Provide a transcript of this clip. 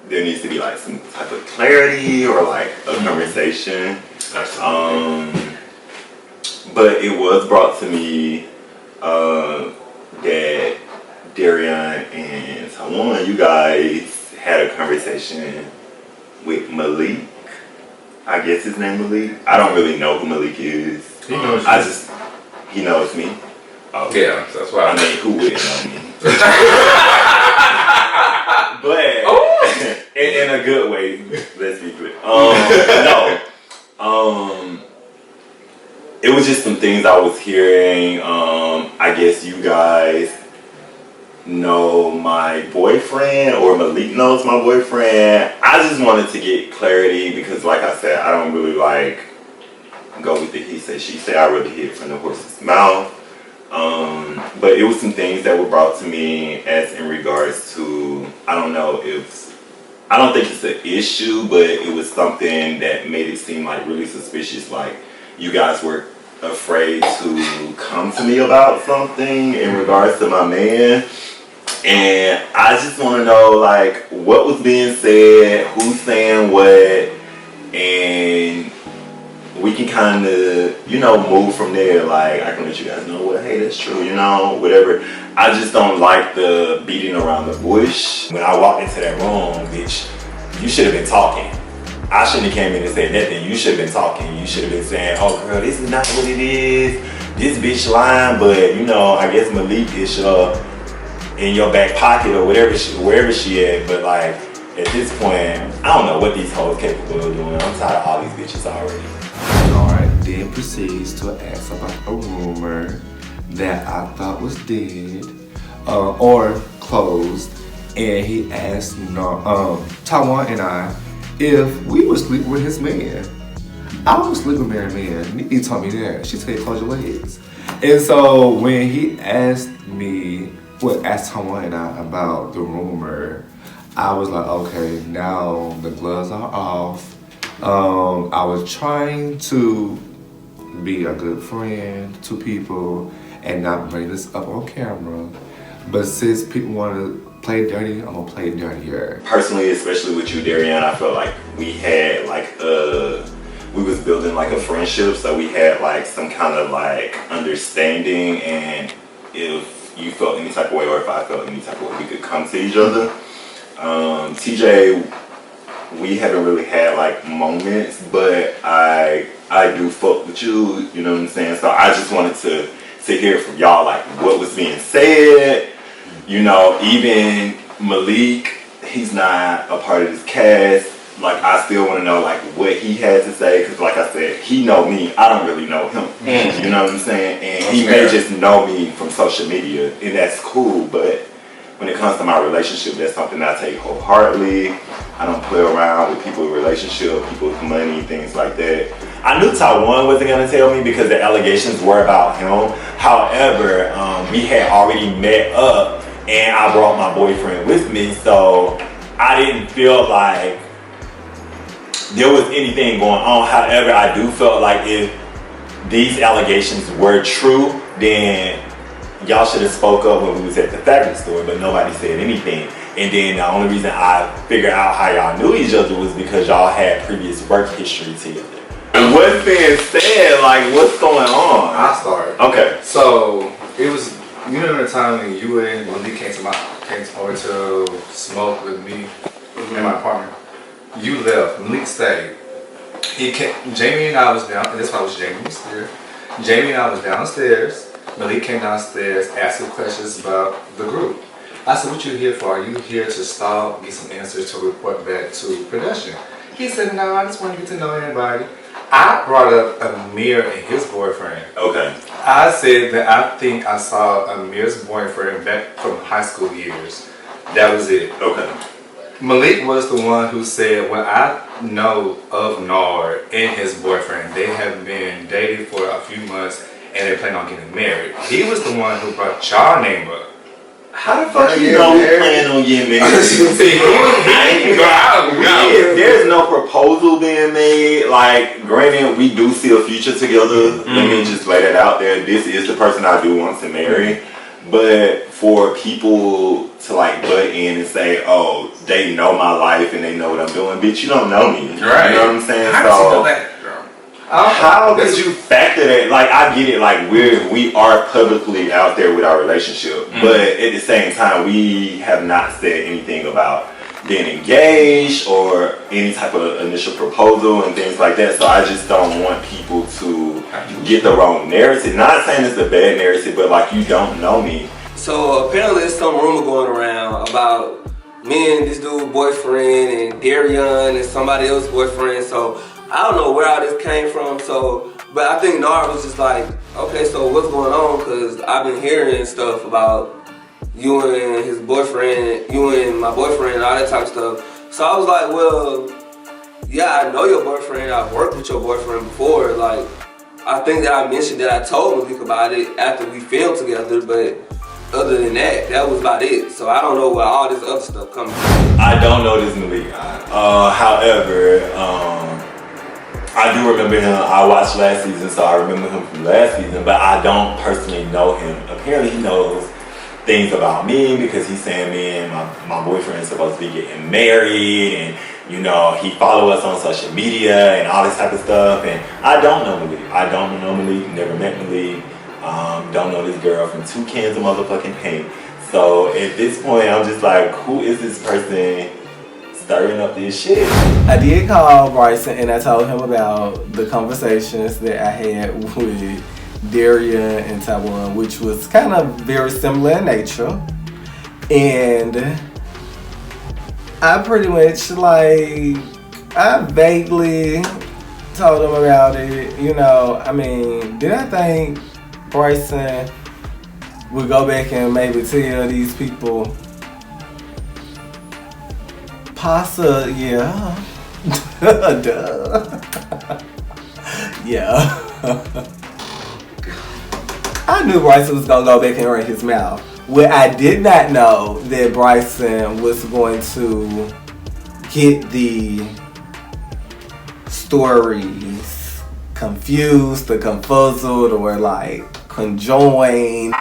there needs to be like some type of clarity or like a conversation. But it was brought to me that Darian and Tawan, you guys had a conversation with Malik. I guess his name Malik. I don't really know who Malik is. He knows he knows me. Yeah, that's why. I mean, who wouldn't know me? But in a good way, let's be clear. It was just some things I was hearing. I guess you guys know my boyfriend, or Malik knows my boyfriend. I just wanted to get clarity because, like I said, I don't really like go with the he said, she said. I really hear it from the horse's mouth. But it was some things that were brought to me as in regards to, I don't think it's an issue, but it was something that made it seem like really suspicious, like you guys were afraid to come to me about something in regards to my man. And I just want to know, like, what was being said, who's saying what, and we can kind of, move from there. Like, I can let you guys know what, hey, that's true, whatever. I just don't like the beating around the bush. When I walked into that room, bitch, you should have been talking. I shouldn't have came in and said nothing. You should have been talking. You should have been saying, oh, girl, this is not what it is. This bitch lying, but, I guess Malik is in your back pocket or wherever she at. But, like, at this point, I don't know what these hoes capable of doing. I'm tired of all these bitches already. Denard then proceeds to ask about a rumor that I thought was dead or closed, and he asked Tawan and I if we would sleep with his man. I would sleep with married man. Nikki told me that. She said close your legs. And so when he asked Tawan and I about the rumor, I was like, okay, now the gloves are off. I was trying to be a good friend to people and not bring this up on camera. But since people want to play dirty, I'm gonna play dirtier. Personally, especially with you, Darian, I felt like we had we was building like a friendship, so we had like some kind of like understanding, and if you felt any type of way or if I felt any type of way, we could come to each other. TJ, we haven't really had like moments, but I do fuck with you, you know what I'm saying? So I just wanted to hear from y'all like what was being said. Even Malik, he's not a part of this cast. Like, I still want to know like what he had to say, because like I said, he know me, I don't really know him. You know what I'm saying? And he may just know me from social media, and that's cool, but when it comes to my relationship, that's something I take wholeheartedly. I don't play around with people in relationship, people with money, things like that. I knew Tawan wasn't gonna tell me because the allegations were about him. However, we had already met up and I brought my boyfriend with me, so I didn't feel like there was anything going on. However, I do feel like if these allegations were true, then y'all should have spoke up when we was at the factory store, but nobody said anything. And then the only reason I figured out how y'all knew each other was because y'all had previous work history together. And what's being said, like, what's going on? I'll start. Okay. So, it was, the time when you and Malik came over to smoke with me in my apartment. You left, Malik stayed. Jamie and I was down, and this why was Jamie was there. Jamie and I was downstairs. Malik came downstairs, asking questions about the group. I said, what you here for? Are you here to stall, get some answers to report back to production? He said, no, I just want to get to know everybody. I brought up Amir and his boyfriend. Okay. I said that I think I saw Amir's boyfriend back from high school years. That was it. Okay. Malik was the one who said, well, I know of Nard and his boyfriend. They have been dating for a few months and they plan on getting married. He was the one who brought y'all name up. How the fuck you know we plan on getting married? There's no proposal being made. Like, granted, we do see a future together. Let me just lay that out there. This is the person I do want to marry. But for people to like butt in and say, oh, they know my life and they know what I'm doing, bitch, you don't know me. Right. You know what I'm saying? How does he know that, girl? How could you factor that? Like, I get it, like we are publicly out there with our relationship, but at the same time, we have not said anything about being engaged or any type of initial proposal and things like that. So I just don't want people to get the wrong narrative. Not saying it's a bad narrative, but like, you don't know me. So apparently there's some rumor going around about me and this dude's boyfriend and Darian and somebody else's boyfriend. So I don't know where all this came from. So, but I think Nard was just like, okay, so what's going on? Because I've been hearing stuff about you and his boyfriend, you and my boyfriend, all that type of stuff. So I was like, well, yeah, I know your boyfriend. I've worked with your boyfriend before. Like, I think that I mentioned that I told Malik about it after we filmed together, but other than that, that was about it. So I don't know where all this other stuff comes from. I don't know this Malik guy. However, I do remember him. I watched last season, so I remember him from last season, but I don't personally know him. Apparently he knows things about me because he's saying me and my boyfriend is supposed to be getting married, and you know, he follow us on social media and all this type of stuff. And I don't know Malik. I don't know Malik, never met Malik. Don't know this girl from 2 cans of motherfucking paint. So at this point, I'm just like, who is this person stirring up this shit? I did call Bryson and I told him about the conversations that I had with Darian and Taiwan, which was kind of very similar in nature. And I pretty much I vaguely told him about it. You know, I mean, did I think Bryson would go back and maybe tell these people? Pasta, yeah. Duh. Yeah. I knew Bryson was gonna go back and run his mouth. What I did not know that Bryson was going to get the stories confused or confuzzled or like conjoined.